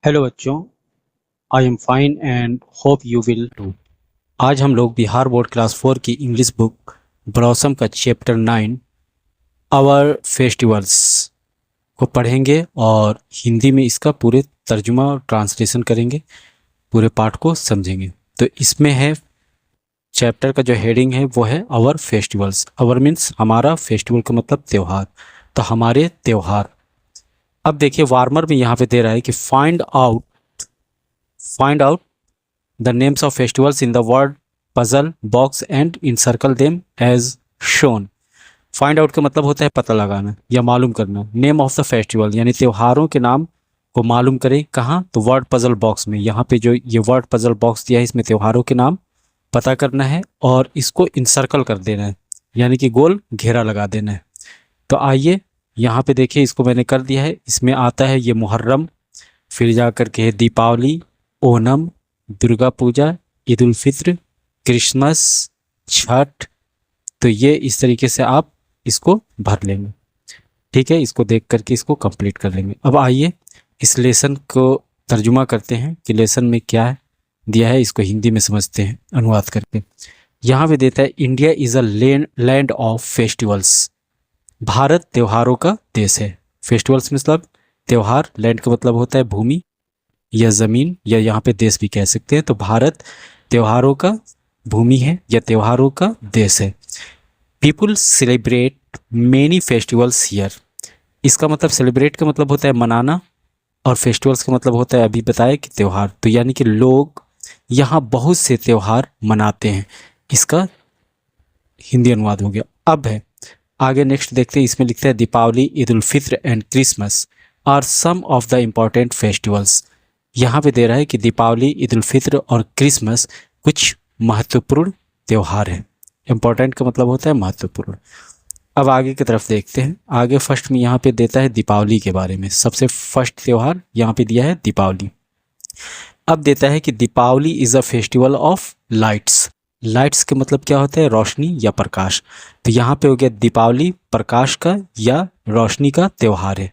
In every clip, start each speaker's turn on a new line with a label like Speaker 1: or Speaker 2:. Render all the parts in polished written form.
Speaker 1: Hello बच्चों, I am fine and hope you will too. आज हम लोग बिहार बोर्ड क्लास 4 की इंग्लिश बुक ब्लॉसम का चैप्टर 9 आवर फेस्टिवल्स को पढ़ेंगे और हिंदी में इसका पूरे तर्जुमा और ट्रांसलेशन करेंगे, पूरे पाठ को समझेंगे। तो इसमें है चैप्टर का जो हेडिंग है वो है आवर फेस्टिवल्स। आवर मीन्स हमारा, फेस्टिवल का मतलब त्यौहार, तो हमारे त्यौहार। अब देखिए वार्मर में यहाँ पे दे रहा है कि find out the names of festivals in the word puzzle box and encircle them as shown। Find out का मतलब होता है पता लगाना या मालूम करना। नेम ऑफ द फेस्टिवल यानी त्योहारों के नाम को मालूम करें। कहाँ? तो वर्ड पजल बॉक्स में। यहाँ पे जो ये वर्ड पजल बॉक्स दिया है इसमें त्योहारों के नाम पता करना है और इसको इनसर्कल कर देना है, यानी कि गोल घेरा लगा देना है। तो आइए यहाँ पे देखिए, इसको मैंने कर दिया है। इसमें आता है ये मुहर्रम, फिर जा कर के है दीपावली, ओणम, दुर्गा पूजा, ईद उल फित्र, क्रिसमस, छठ। तो ये इस तरीके से आप इसको भर लेंगे, ठीक है। इसको देख करके इसको कंप्लीट कर लेंगे। अब आइए इस लेसन को तर्जुमा करते हैं कि लेसन में क्या है दिया है, इसको हिंदी में समझते हैं अनुवाद करके। यहाँ पे देता है India is a land of festivals. Bharat त्योहारों का देश है। फेस्टिवल्स मतलब त्यौहार, लैंड का मतलब होता है भूमि या ज़मीन, या यहाँ पे देश भी कह सकते हैं। तो भारत त्योहारों का भूमि है या त्योहारों का देश है। People celebrate many festivals here. इसका मतलब सेलिब्रेट का मतलब होता है मनाना और फेस्टिवल्स का मतलब होता है अभी बताया कि त्यौहार। तो यानी कि लोग यहाँ बहुत से त्यौहार मनाते हैं। इसका हिंदी अनुवाद हो गया। अब है आगे नेक्स्ट देखते हैं। इसमें लिखते हैं Deepawali, Eid ul Fitr and Christmas are some of the important festivals. यहाँ पे दे रहा है कि दीपावली, ईद उल फित्र और क्रिसमस कुछ महत्वपूर्ण त्यौहार हैं। इम्पोर्टेंट का मतलब होता है महत्वपूर्ण। अब आगे की तरफ देखते हैं। आगे फर्स्ट में यहाँ पे देता है दीपावली के बारे में। सबसे फर्स्ट त्यौहार यहाँ पे दिया है दीपावली। अब देता है कि Deepawali is a festival of lights. Lights के मतलब क्या होता है? रोशनी या प्रकाश। तो यहाँ पे हो गया दीपावली प्रकाश का या रोशनी का त्यौहार है।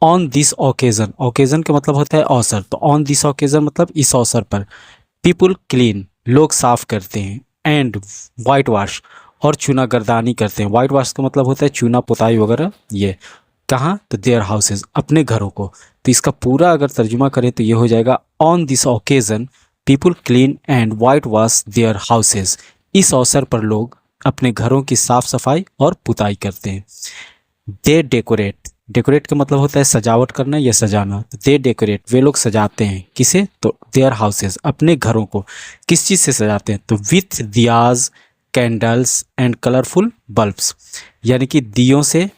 Speaker 1: ऑन दिस ओकेजन, ओकेजन का मतलब होता है अवसर। तो ऑन दिस ओकेजन मतलब इस अवसर पर। पीपुल क्लीन, लोग साफ करते हैं। एंड वाइट वॉश, और चूना गर्दानी करते हैं। वाइट वॉश का मतलब होता है चूना पुताई वगैरह। ये कहाँ? तो देयर हाउसेज, अपने घरों को। तो इसका पूरा अगर तर्जुमा करें तो ये हो जाएगा on this occasion people clean and white wash their houses. इस अवसर पर लोग अपने घरों की साफ सफाई और पुताई करते हैं। दे डेकोरेट, डेकोरेट का मतलब होता है सजावट करना या सजाना। तो दे डेकोरेट, वे लोग सजाते हैं। किसे? तो देयर हाउसेस, अपने घरों को। किस चीज़ से सजाते हैं? तो with diyas, candles and colourful bulbs, यानी कि दियों से,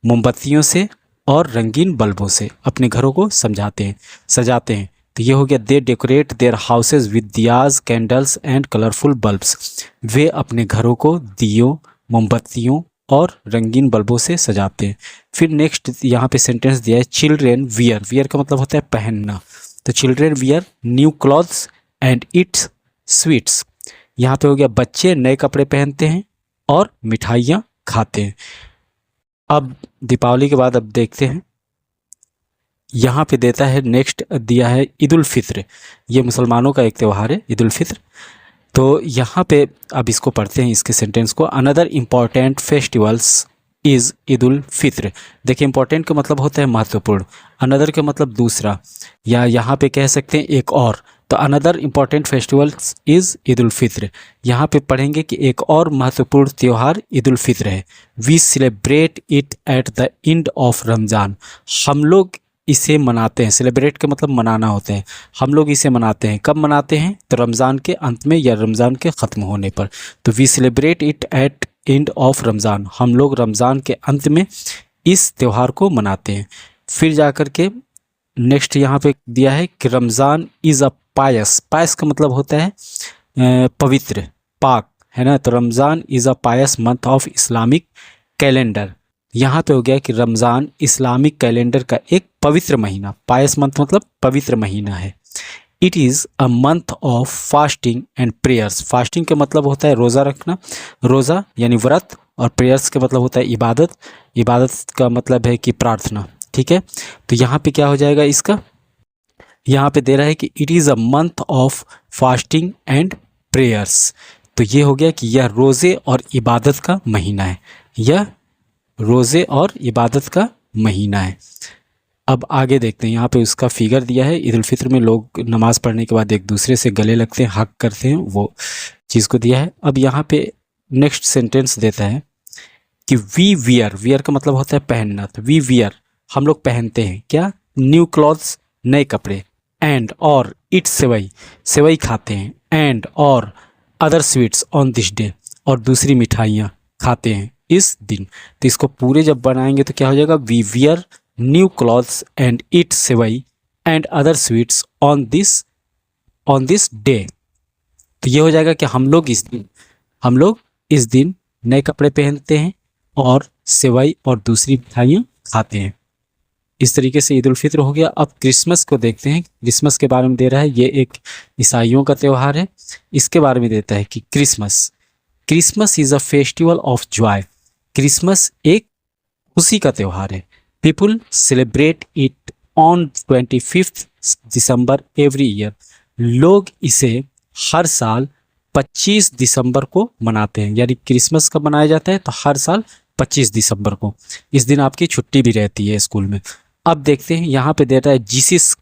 Speaker 1: मोमबत्तियों से और रंगीन बल्बों से अपने घरों को सजाते हैं। तो ये हो गया they decorate their houses with diyas, candles and colourful bulbs. वे अपने घरों को दियों, मोमबत्तियों और रंगीन बल्बों से सजाते हैं। फिर नेक्स्ट यहाँ पे सेंटेंस दिया है चिल्ड्रेन वियर। वियर का मतलब होता है पहनना। तो children wear new clothes and it's sweets. यहाँ पे हो गया बच्चे नए कपड़े पहनते हैं और मिठाइयाँ खाते हैं। अब दीपावली के बाद अब देखते हैं, यहाँ पे देता है नेक्स्ट दिया है ईद उल फित्र। ये मुसलमानों का एक त्यौहार है ईद उल फित्र। तो यहाँ पे अब इसको पढ़ते हैं इसके सेंटेंस को। Another important festivals is Eid ul Fitr. देखिए इंपॉर्टेंट का मतलब होता है महत्वपूर्ण, अनदर का मतलब दूसरा, या यहाँ पे कह सकते हैं एक और। तो another important festivals is Eid ul Fitr. यहाँ पे पढ़ेंगे कि एक और महत्वपूर्ण त्यौहार ईद उल फित्र है। We celebrate it at the end of Ramzan. हम लोग इसे मनाते हैं। सेलिब्रेट का मतलब मनाना होता है। हम लोग इसे मनाते हैं। कब मनाते हैं? तो रमज़ान के अंत में या रमज़ान के ख़त्म होने पर। तो we celebrate it at end of Ramzan. हम लोग रमज़ान के अंत में इस त्यौहार को मनाते हैं। फिर जा कर के नेक्स्ट यहाँ पे दिया है कि रमज़ान इज़ अ पायस। पायस का मतलब होता है पवित्र, पाक, है ना। तो Ramzan is a pious month of Islamic calendar. यहाँ पे हो गया कि रमज़ान इस्लामिक कैलेंडर का एक पवित्र महीना, पायस मंथ मतलब पवित्र महीना है। It is a month of fasting and prayers. Fasting का मतलब होता है रोज़ा रखना, रोज़ा यानी व्रत, और प्रेयर्स का मतलब होता है इबादत। इबादत का मतलब है कि प्रार्थना, ठीक है। तो यहाँ पे क्या हो जाएगा इसका? यहाँ पे दे रहा है कि it is a month of fasting and prayers. तो ये हो गया कि यह रोज़े और इबादत का महीना है, यह रोज़े और इबादत का महीना है। अब आगे देखते हैं, यहाँ पे उसका फिगर दिया है। ईद उल फित्र में लोग नमाज़ पढ़ने के बाद एक दूसरे से गले लगते हैं, हक करते हैं, वो चीज़ को दिया है। अब यहाँ पे नेक्स्ट सेंटेंस देता है कि वी वियर, वियर का मतलब होता है पहनना, तो वी वियर हम लोग पहनते हैं क्या, न्यू क्लॉथ्स नए कपड़े, एंड और इट सेवई, सेवई खाते हैं, एंड और other sweets on this day, और दूसरी मिठाइयाँ खाते हैं इस दिन। तो इसको पूरे जब बनाएंगे तो क्या हो जाएगा, we wear new clothes and eat sevai and other sweets on this day. तो ये हो जाएगा कि हम लोग इस दिन नए कपड़े पहनते हैं और सेवई और दूसरी मिठाइयाँ खाते हैं। इस तरीके से ईद उल फित्र हो गया। अब क्रिसमस को देखते हैं, क्रिसमस के बारे में दे रहा है, ये एक ईसाइयों का त्यौहार है। इसके बारे में देता है कि Christmas is a festival of Joy, Christmas एक खुशी का त्यौहार है। People celebrate it on 25 December every year, लोग इसे हर साल 25 दिसंबर को मनाते हैं, यानी क्रिसमस कब मनाया जाता है, तो हर साल 25 दिसंबर को। इस दिन आपकी छुट्टी भी रहती है स्कूल में। अब देखते हैं, यहाँ पे देता है जीसस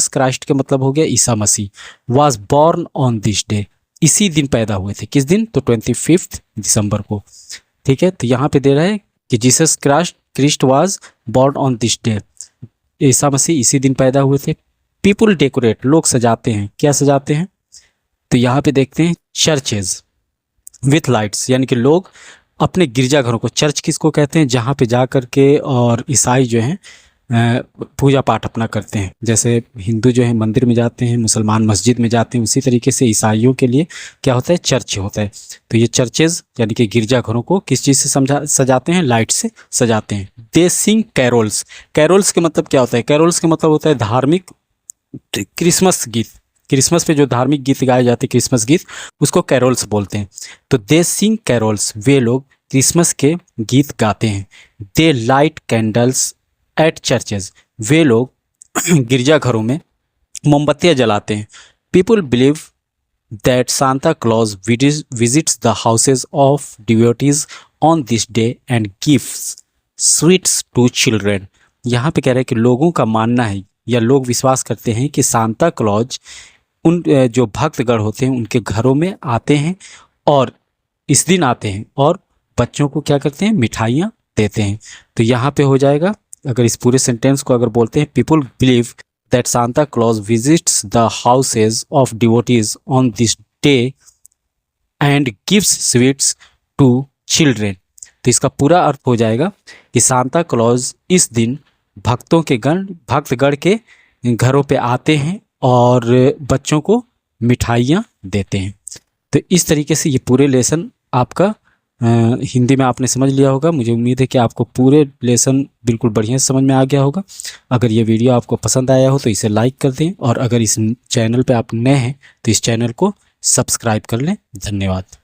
Speaker 1: क्राइस्ट का मतलब हो गया Isa Masih, was born on this day, इसी दिन पैदा हुए थे, किस दिन, तो 25 दिसंबर को। ठीक है, तो यहाँ पे दे रहा है कि Jesus Christ was born on this day, Isa Masih इसी दिन पैदा हुए थे। पीपुल डेकोरेट, लोग सजाते हैं, क्या सजाते हैं, तो यहाँ पे देखते हैं चर्चेज विथ लाइट्स, यानी कि लोग अपने गिरजाघरों को, चर्च किसको कहते हैं, जहाँ पे जा कर के और ईसाई जो हैं पूजा पाठ अपना करते हैं। जैसे हिंदू जो है मंदिर में जाते हैं, मुसलमान मस्जिद में जाते हैं, उसी तरीके से ईसाइयों के लिए क्या होता है, चर्च होता है। तो ये चर्चेज यानी कि गिरजाघरों को किस चीज़ से सजाते हैं, लाइट से सजाते हैं। दे सिंग कैरोल्स, कैरोल्स के मतलब क्या होता है, कैरोल्स का मतलब होता है धार्मिक क्रिसमस गीत, क्रिसमस पे जो धार्मिक गीत गाए जाते हैं, क्रिसमस गीत, उसको कैरोल्स बोलते हैं। तो दे सिंग कैरोल्स, वे लोग क्रिसमस के गीत गाते हैं। They light candles at churches, वे लोग गिरजाघरों में मोमबत्तियाँ जलाते हैं। People believe that Santa Claus visits the houses of devotees on this day and gives sweets to children. यहाँ पे कह रहे हैं कि लोगों का मानना है या लोग विश्वास करते हैं कि सांता क्लॉज उन जो भक्तगण होते हैं उनके घरों में आते हैं और इस दिन आते हैं और बच्चों को क्या करते हैं, मिठाइयाँ देते हैं। तो यहाँ पे हो जाएगा, अगर इस पूरे सेंटेंस को अगर बोलते हैं, people believe that Santa Claus visits the houses of devotees on this day and gives sweets to children. तो इसका पूरा अर्थ हो जाएगा कि सांता क्लॉज इस दिन भक्तगण के घरों पे आते हैं और बच्चों को मिठाइयाँ देते हैं। तो इस तरीके से ये पूरे लेसन आपका हिंदी में आपने समझ लिया होगा। मुझे उम्मीद है कि आपको पूरे लेसन बिल्कुल बढ़िया समझ में आ गया होगा। अगर ये वीडियो आपको पसंद आया हो तो इसे लाइक कर दें और अगर इस चैनल पे आप नए हैं तो इस चैनल को सब्सक्राइब कर लें। धन्यवाद।